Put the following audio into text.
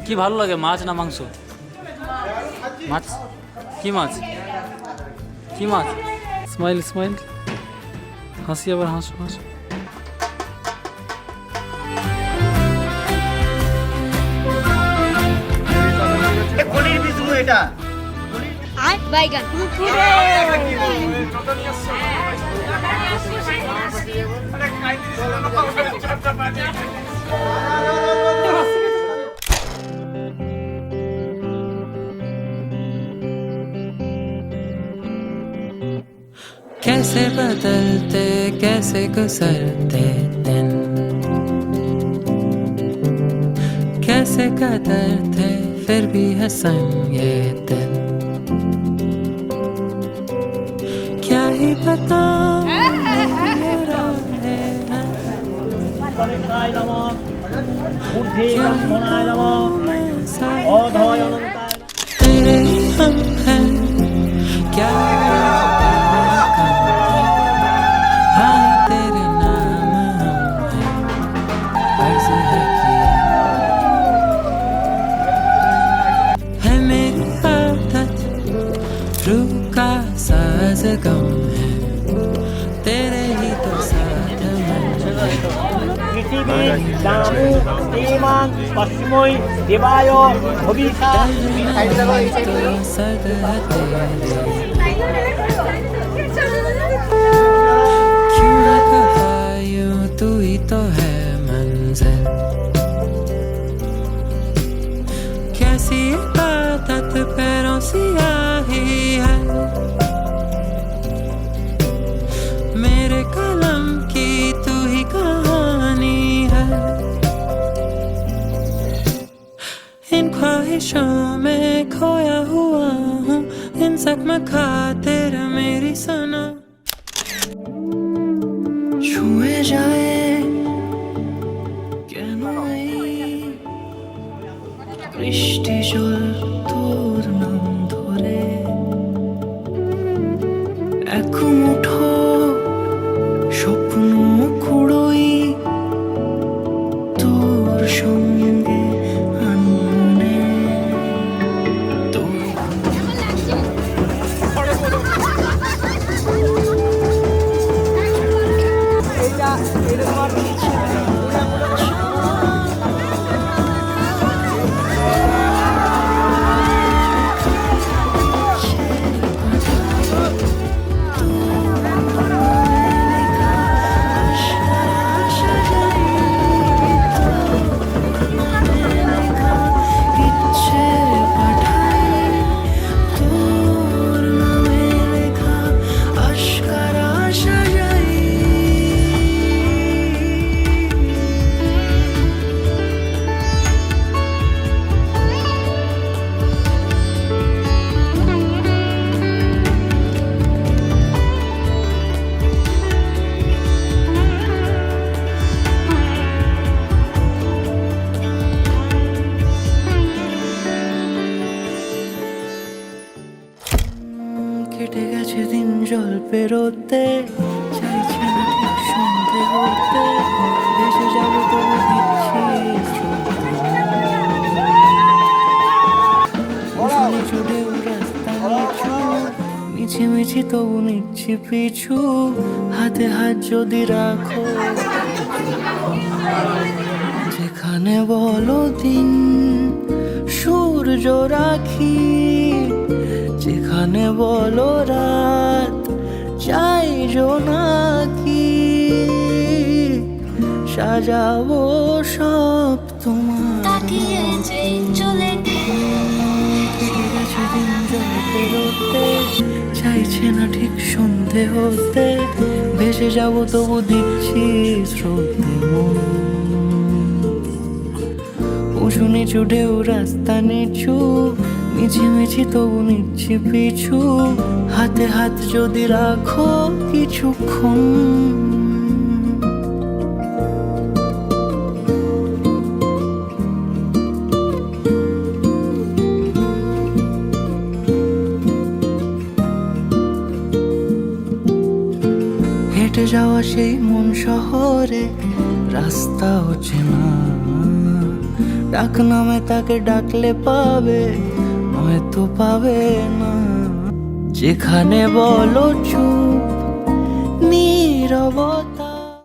কি ভালো লাগে, মাছ না মাংস? মাছ। কি মাছ? কি মাছ? স্মাইল স্মাইল, হাসি, আবার হাসো হাসো। এটা বাইগান कैसे बदलते कैसे गुजरते दिन, कैसे कदर थे फिर भी हसन ये दिन, क्या ही बताऊं ये राहें हैं, क्या बताऊं मैं सारे तेरे ही हम हैं, क्या गम है तेरे ही तो साथ में। পৃথিবী নামু শ্রীমান তস্মৈ দেবায় ভবিষা। तो सद है तेरे, क्यों न कहा यूं तू ही तो है मंजिल, कैसी आदत पैरों से आई है, मेरे कलम की तू ही कहानी है, इन ख्वाहिशों में खोया हुआ हूँ, इन जख्म खातिर मेरी सना छुए जाए কেন এই বৃষ্টি জল তোর নাম ধরে এক মুঠো স্বপ্ন কুড়োই তোর সঙ্গে আনমনে তোর কেটে গেছে দিন জল পেরোতে, চাইছে না ঠিক শুনতে বলতে, ভেসে যাবো তবু দিচ্ছি চুড়ে রাস্তা নিচু, মিছিমিছি তবু নিচ্ছি পিছু, হাতে হাত যদি রাখো যেখানে বলো দিন সূর্য রাখি, যেখানে বলো রাত চাই জোনাকি, সাজাবো সব তোমার চলে গেছে দিন জল পেরোতে, চাইছে না ঠিক সন্ধে হতে, ভেসে যাবো তবু দিচ্ছি স্রোতে মন, উঁচু নিচু ঢেউ রাস্তা নিচু, মিছিমিছি তবু নিচ্ছি পিছু, হাতে হাত যদি রাখো কিছুক্ষণ, হেঁটে যাওয়া সেই মন শহরে রাস্তা চেনা, ডাক নামে তাকে ডাকলে পাবে, নয়তো পাবে না। যেখানে বলো চুপ নীরবতা